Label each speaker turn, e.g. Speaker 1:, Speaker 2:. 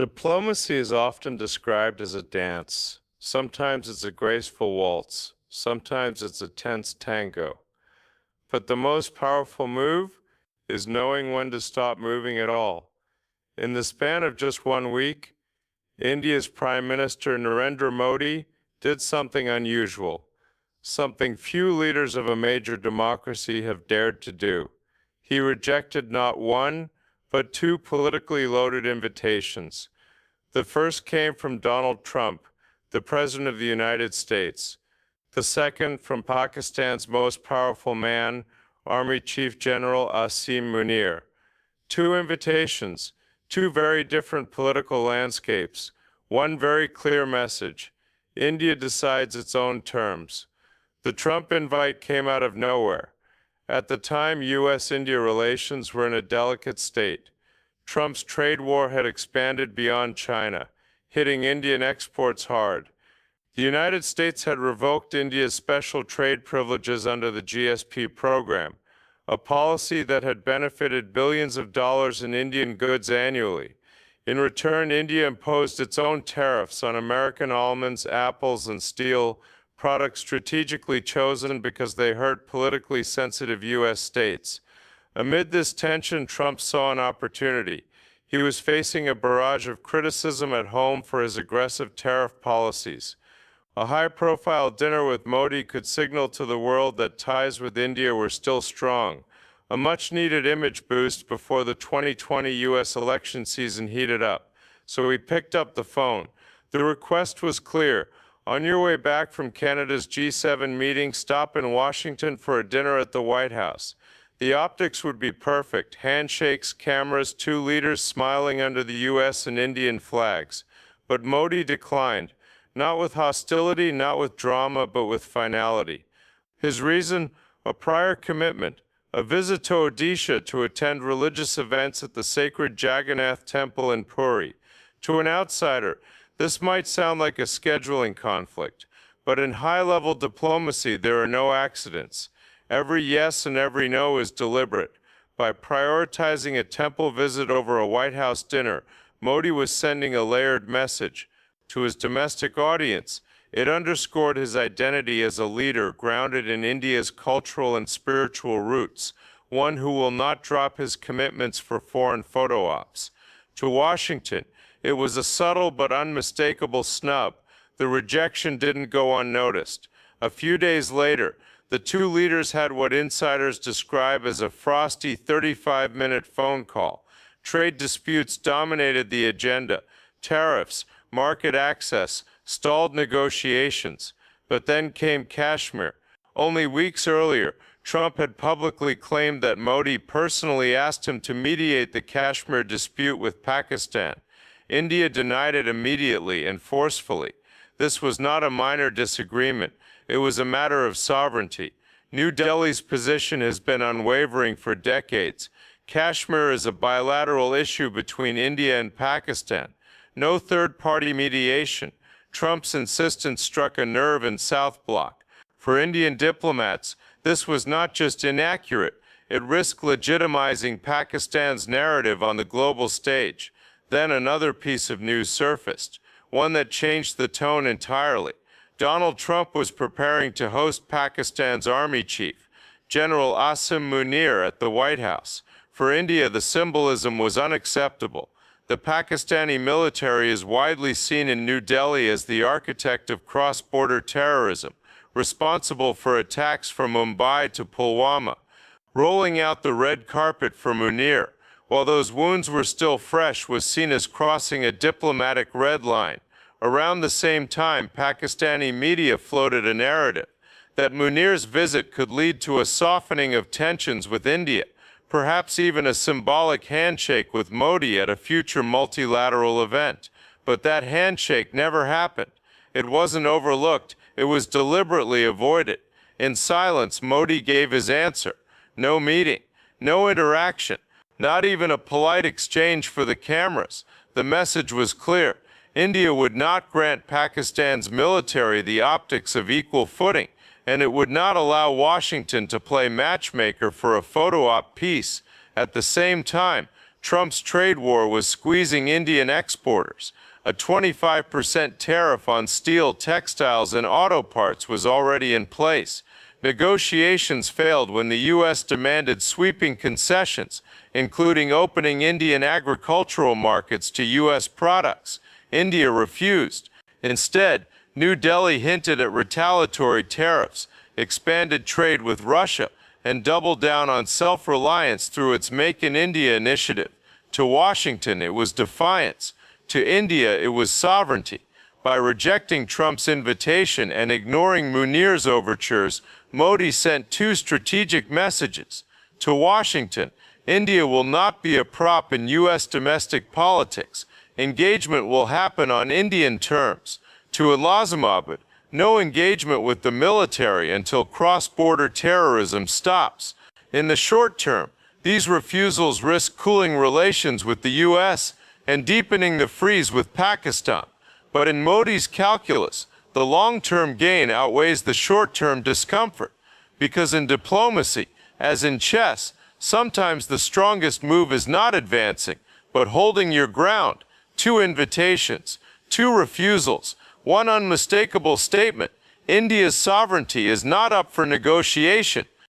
Speaker 1: Diplomacy is often described as a dance. Sometimes it's a graceful waltz, sometimes it's a tense tango. But the most powerful move is knowing when to stop moving at all. In the span of just 1 week, India's Prime Minister Narendra Modi did something unusual, something few leaders of a major democracy have dared to do. He rejected not one, but 2 politically loaded invitations. The first came from Donald Trump, the President of the United States. The second from Pakistan's most powerful man, Army Chief General Asim Munir. 2 invitations, 2 very different political landscapes, one very clear message. India decides its own terms. The Trump invite came out of nowhere. At the time, U.S.-India relations were in a delicate state. Trump's trade war had expanded beyond China, hitting Indian exports hard. The United States had revoked India's special trade privileges under the GSP program, a policy that had benefited billions of dollars in Indian goods annually. In return, India imposed its own tariffs on American almonds, apples, and steel, products strategically chosen because they hurt politically sensitive U.S. states. Amid this tension, Trump saw an opportunity. He was facing a barrage of criticism at home for his aggressive tariff policies. A high-profile dinner with Modi could signal to the world that ties with India were still strong, a much-needed image boost before the 2020 U.S. election season heated up. So he picked up the phone. The request was clear. On your way back from Canada's G7 meeting, stop in Washington for a dinner at the White House. The optics would be perfect. Handshakes, cameras, 2 leaders smiling under the U.S. and Indian flags. But Modi declined. Not with hostility, not with drama, but with finality. His reason? A prior commitment, a visit to Odisha to attend religious events at the sacred Jagannath temple in Puri. To an outsider, this might sound like a scheduling conflict, but in high-level diplomacy there are no accidents. Every yes and every no is deliberate. By prioritizing a temple visit over a White House dinner, Modi was sending a layered message. To his domestic audience, it underscored his identity as a leader grounded in India's cultural and spiritual roots, one who will not drop his commitments for foreign photo ops. To Washington, it was a subtle but unmistakable snub. The rejection didn't go unnoticed. A few days later, the 2 leaders had what insiders describe as a frosty 35-minute phone call. Trade disputes dominated the agenda. Tariffs, market access, stalled negotiations. But then came Kashmir. Only weeks earlier, Trump had publicly claimed that Modi personally asked him to mediate the Kashmir dispute with Pakistan. India denied it immediately and forcefully. This was not a minor disagreement. It was a matter of sovereignty. New Delhi's position has been unwavering for decades. Kashmir is a bilateral issue between India and Pakistan. No third-party mediation. Trump's insistence struck a nerve in South Bloc. For Indian diplomats, this was not just inaccurate, it risked legitimizing Pakistan's narrative on the global stage. Then another piece of news surfaced, one that changed the tone entirely. Donald Trump was preparing to host Pakistan's Army Chief, General Asim Munir, at the White House. For India, the symbolism was unacceptable. The Pakistani military is widely seen in New Delhi as the architect of cross-border terrorism, responsible for attacks from Mumbai to Pulwama, rolling out the red carpet for Munir, while those wounds were still fresh, was seen as crossing a diplomatic red line. Around the same time, Pakistani media floated a narrative that Munir's visit could lead to a softening of tensions with India, perhaps even a symbolic handshake with Modi at a future multilateral event. But that handshake never happened. It wasn't overlooked, it was deliberately avoided. In silence, Modi gave his answer. No meeting, no interaction, not even a polite exchange for the cameras. The message was clear. India would not grant Pakistan's military the optics of equal footing, and it would not allow Washington to play matchmaker for a photo op piece. At the same time, Trump's trade war was squeezing Indian exporters. A 25% tariff on steel, textiles, and auto parts was already in place. Negotiations failed when the U.S. demanded sweeping concessions, including opening Indian agricultural markets to U.S. products. India refused. Instead, New Delhi hinted at retaliatory tariffs, expanded trade with Russia, and doubled down on self-reliance through its Make in India initiative. To Washington, it was defiance. To India, it was sovereignty. By rejecting Trump's invitation and ignoring Munir's overtures, Modi sent two strategic messages. To Washington, India will not be a prop in U.S. domestic politics. Engagement will happen on Indian terms. To Islamabad, no engagement with the military until cross-border terrorism stops. In the short term, these refusals risk cooling relations with the U.S. and deepening the freeze with Pakistan. But in Modi's calculus, the long-term gain outweighs the short-term discomfort. Because in diplomacy, as in chess, sometimes the strongest move is not advancing, but holding your ground. Two invitations, two refusals, one unmistakable statement. India's sovereignty is not up for negotiation.